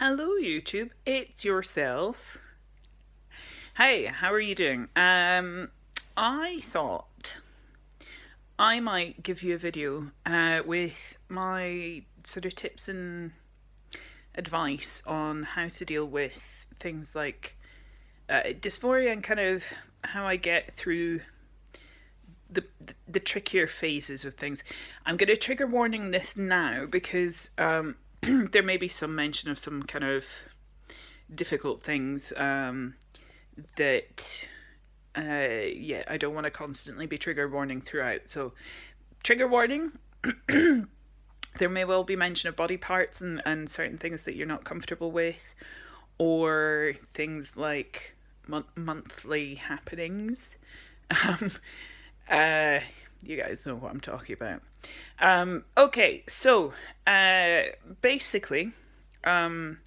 Hello, YouTube. It's yourself. Hey, how are you doing? I thought I might give you a video with my sort of tips and advice on how to deal with things like dysphoria and kind of how I get through the trickier phases of things. I'm going to trigger warning this now because there may be some mention of some kind of difficult things that yeah, I don't want to constantly be trigger warning throughout. So, trigger warning. There may well be mention of body parts and certain things that you're not comfortable with, or things like monthly happenings. Um, uh, you guys know what I'm talking about. Okay, so basically, um,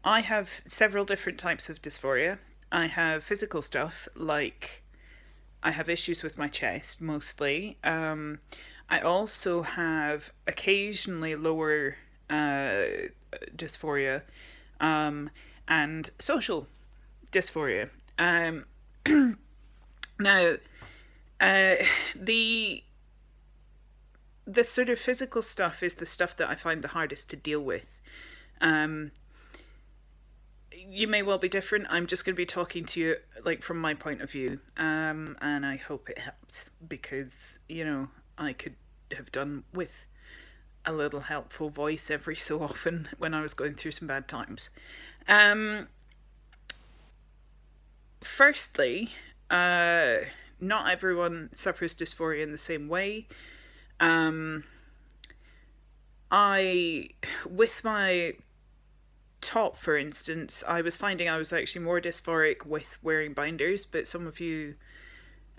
I have several different types of dysphoria. I have physical stuff like I have issues with my chest mostly. I also have occasionally lower dysphoria um, and social dysphoria. Now, uh, the the sort of physical stuff is the stuff that I find the hardest to deal with. Um, you may well be different. I'm just going to be talking to you like from my point of view, and I hope it helps because I could have done with a little helpful voice every so often when I was going through some bad times. Um, Firstly, not everyone suffers dysphoria in the same way. Um, I, with my top, for instance, I was finding I was actually more dysphoric with wearing binders, but some of you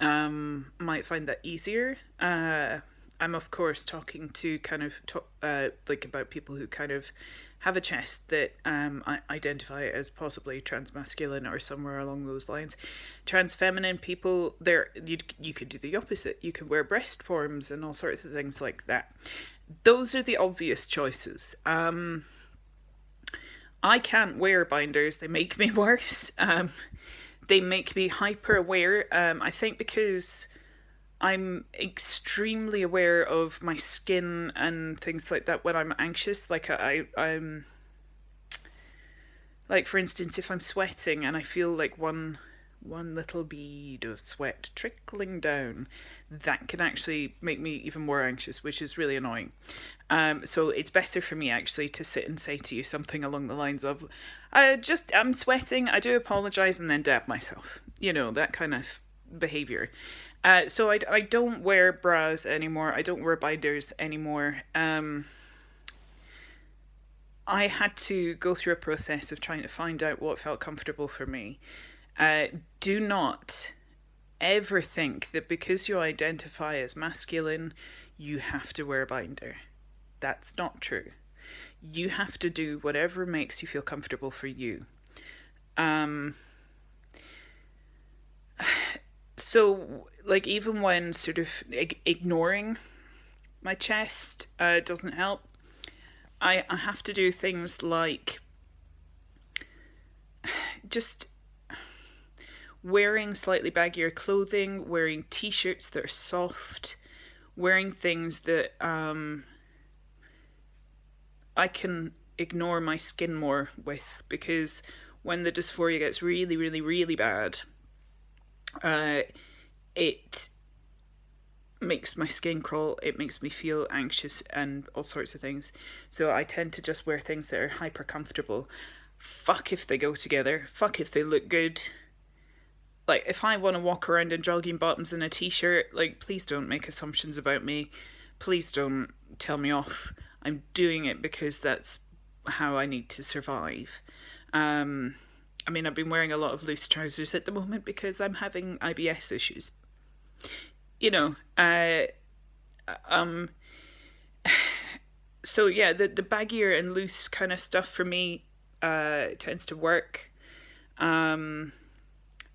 might find that easier. I'm of course talking to kind of like about people who kind of have a chest that I identify as possibly transmasculine or somewhere along those lines. Trans feminine people, there you could do the opposite. You could wear breast forms and all sorts of things like that. Those are the obvious choices. I can't wear binders; they make me worse. They make me hyper aware. I think because I'm extremely aware of my skin and things like that when I'm anxious. I'm like, for instance, if I'm sweating and I feel like one little bead of sweat trickling down, that can actually make me even more anxious, which is really annoying. So it's better for me actually to sit and say to you something along the lines of, I'm sweating, I do apologise, and then dab myself. That kind of behaviour. So I don't wear bras anymore. I don't wear binders anymore. I had to go through a process of trying to find out what felt comfortable for me. Do not ever think that because you identify as masculine, you have to wear a binder. That's not true. You have to do whatever makes you feel comfortable for you. Um, so, like, even when sort of ignoring my chest doesn't help, I have to do things like just wearing slightly baggier clothing, wearing t-shirts that are soft, wearing things that I can ignore my skin more with, because when the dysphoria gets really, really, really bad, it makes my skin crawl, it makes me feel anxious and all sorts of things. So I tend to just wear things that are hyper comfortable. Fuck if they go together, fuck if they look good. Like, if I want to walk around in jogging bottoms and a t-shirt, like, please don't make assumptions about me. Please don't tell me off. I'm doing it because that's how I need to survive. I mean, I've been wearing a lot of loose trousers at the moment because I'm having IBS issues. You know, um, so yeah, the baggier and loose kind of stuff for me tends to work. Um,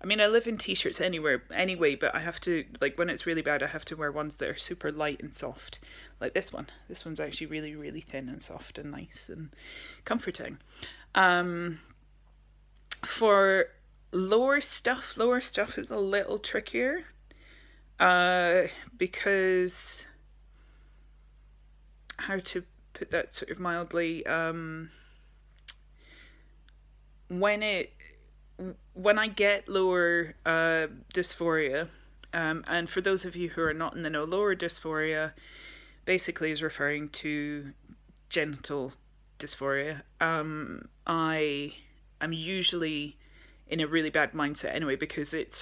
I mean, I live in t-shirts anywhere anyway, but I have to, like, when it's really bad, I have to wear ones that are super light and soft. Like this one. This one's actually really, really thin and soft and nice and comforting. For lower stuff is a little trickier. Because, how to put that sort of mildly, when I get lower dysphoria, and for those of you who are not in the know, lower dysphoria basically is referring to genital dysphoria. I am usually in a really bad mindset anyway, because it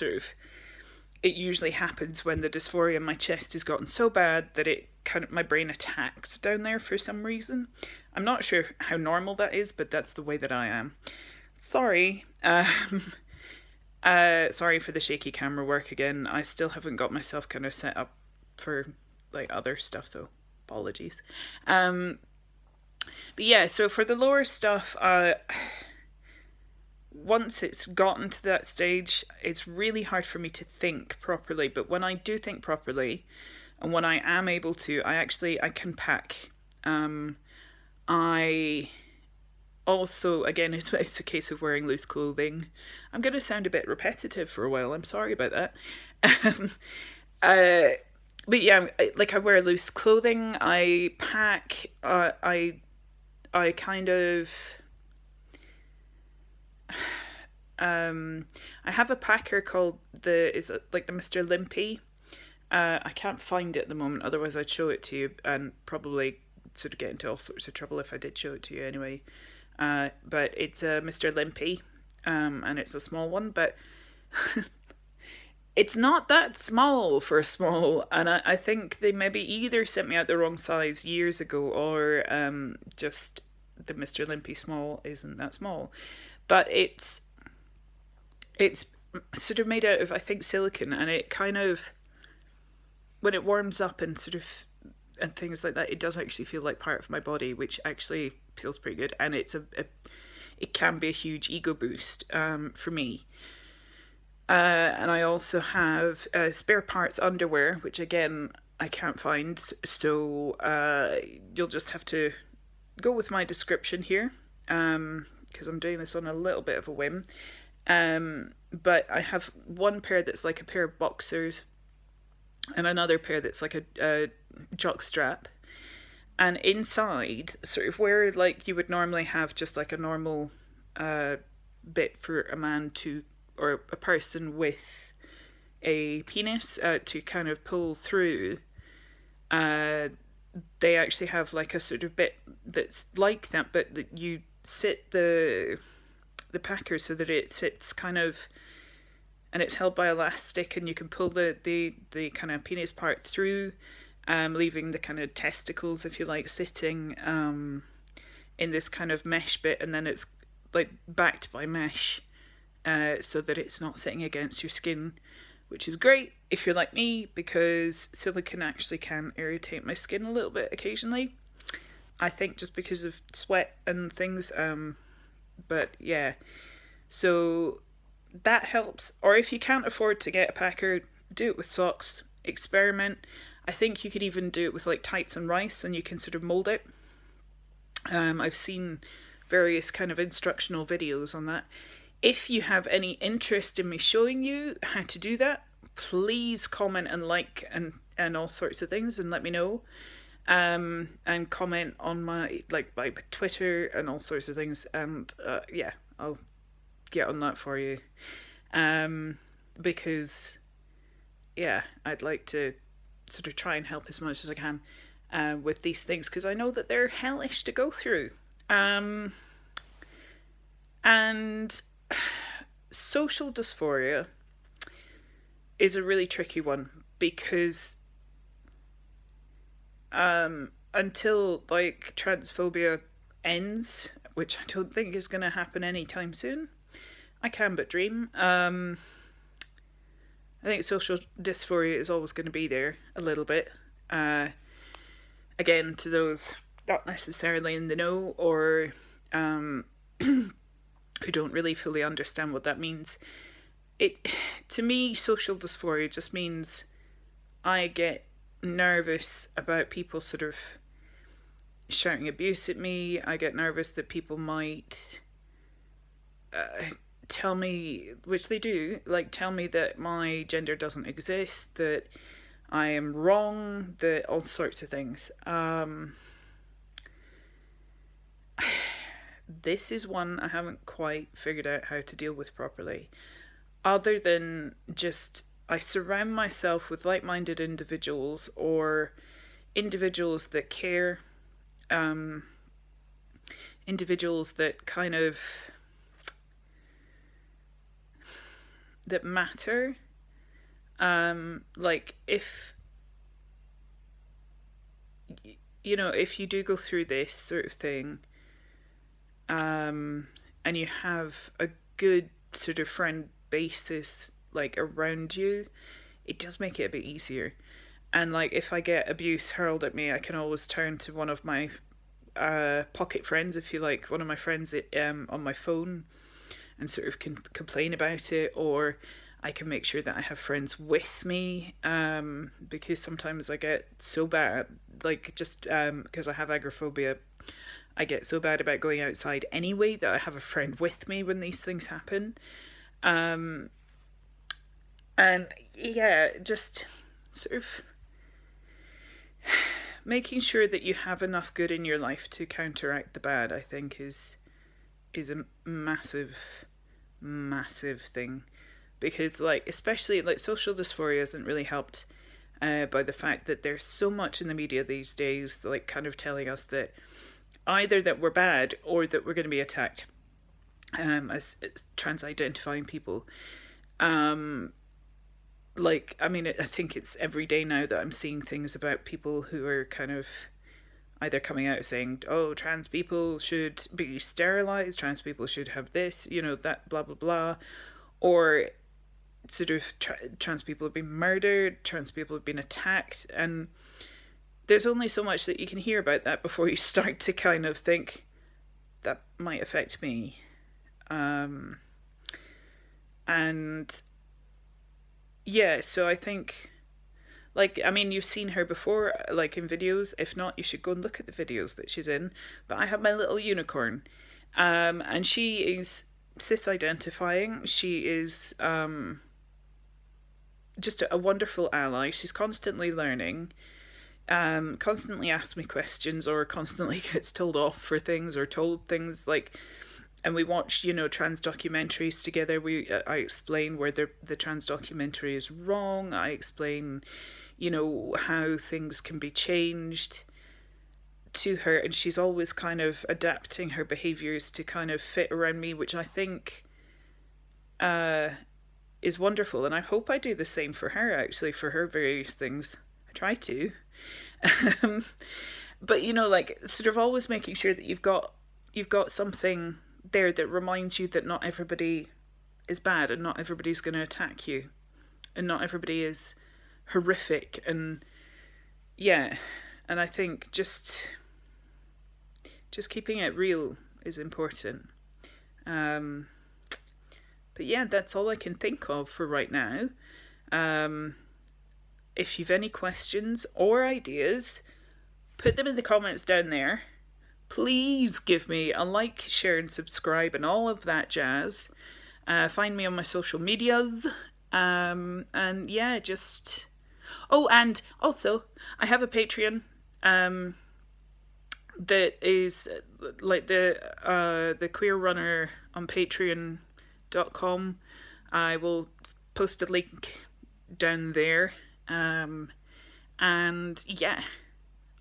usually happens when the dysphoria in my chest has gotten so bad that it kind of, my brain attacks down there for some reason. I'm not sure how normal that is, but that's the way that I am. Sorry. Sorry for the shaky camera work again. I still haven't got myself kind of set up for like other stuff, so apologies. But yeah, so for the lower stuff, once it's gotten to that stage, it's really hard for me to think properly. But when I do think properly, and when I am able to, I can pack. I also, again, it's a case of wearing loose clothing. I'm going to sound a bit repetitive for a while. I'm sorry about that. But yeah, like, I wear loose clothing. I pack. I kind of. I have a packer called the Mr. Limpy. I can't find it at the moment, otherwise I'd show it to you and probably sort of get into all sorts of trouble if I did show it to you anyway. But it's a Mr. Limpy, and it's a small one, but it's not that small for a small, and I think they maybe either sent me out the wrong size years ago, or just the Mr. Limpy small isn't that small. But it's sort of made out of, I think, silicone, and it kind of, when it warms up and sort of and things like that, it does actually feel like part of my body, which actually feels pretty good, and it can be a huge ego boost for me. And I also have spare parts underwear, which again I can't find, so you'll just have to go with my description here, because I'm doing this on a little bit of a whim. But I have one pair that's like a pair of boxers, and another pair that's like a jock strap. And inside, sort of where like you would normally have just like a normal bit for a man to, or a person with a penis to kind of pull through, they actually have like a sort of bit that's like that, but that you sit the packer so that it sits kind of, and it's held by elastic, and you can pull the kind of penis part through, leaving the kind of testicles, if you like, sitting in this kind of mesh bit, and then it's like backed by mesh, so that it's not sitting against your skin, which is great if you're like me, because silicone actually can irritate my skin a little bit occasionally. I think just because of sweat and things, but yeah, so that helps. Or if you can't afford to get a packer, do it with socks, experiment. I think you could even do it with like tights and rice, and you can sort of mold it. I've seen various kind of instructional videos on that. If you have any interest in me showing you how to do that, please comment and like and all sorts of things, and let me know. And comment on my Twitter and all sorts of things, and yeah, I'll get on that for you, because yeah, I'd like to sort of try and help as much as I can with these things, because I know that they're hellish to go through. And social dysphoria is a really tricky one, because until like transphobia ends, which I don't think is going to happen anytime soon, I can but dream. I think social dysphoria is always going to be there a little bit. Again, to those not necessarily in the know, or who don't really fully understand what that means, it, to me, social dysphoria just means I get nervous about people sort of shouting abuse at me. I get nervous that people might tell me, which they do, like tell me that my gender doesn't exist, that I am wrong, that all sorts of things. This is one I haven't quite figured out how to deal with properly. Other than just, I surround myself with like minded individuals or individuals that care, individuals that kind of that matter. Like if if you do go through this sort of thing, and you have a good sort of friend basis like around you, it does make it a bit easier. And like if I get abuse hurled at me, I can always turn to one of my pocket friends, if you like, one of my friends on my phone, and sort of can complain about it, or I can make sure that I have friends with me, because sometimes I get so bad, like just because I have agoraphobia, I get so bad about going outside anyway that I have a friend with me when these things happen. And yeah, just sort of making sure that you have enough good in your life to counteract the bad, I think is a massive thing. Because like, especially like social dysphoria isn't really helped by the fact that there's so much in the media these days like kind of telling us that either that we're bad or that we're going to be attacked as trans identifying people. Like, I mean, I think it's every day now that I'm seeing things about people who are kind of either coming out saying, oh, trans people should be sterilized, trans people should have this, that, blah, blah, blah. Or sort of trans people have been murdered, trans people have been attacked. And there's only so much that you can hear about that before you start to kind of think that might affect me. And yeah, so I think, like, I mean, you've seen her before, like in videos. If not, you should go and look at the videos that she's in. But I have my little unicorn, and she is cis-identifying. She is just a wonderful ally. She's constantly learning, constantly asks me questions, or constantly gets told off for things, or told things like. And we watch, trans documentaries together. I explain where the trans documentary is wrong. I explain, how things can be changed to her. And she's always kind of adapting her behaviours to kind of fit around me, which I think is wonderful. And I hope I do the same for her, actually, for her various things. I try to. But, like, sort of always making sure that you've got something there that reminds you that not everybody is bad, and not everybody's going to attack you, and not everybody is horrific. And yeah, and I think just keeping it real is important. But yeah, that's all I can think of for right now. If you've any questions or ideas, put them in the comments down there. Please give me a like, share and subscribe and all of that jazz. Find me on my social medias. And yeah, just... Oh, and also, I have a Patreon that is like the Queer Runner on patreon.com. I will post a link down there. And yeah,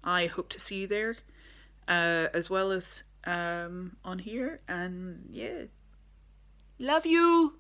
I hope to see you there. As well as on here, and yeah, love you.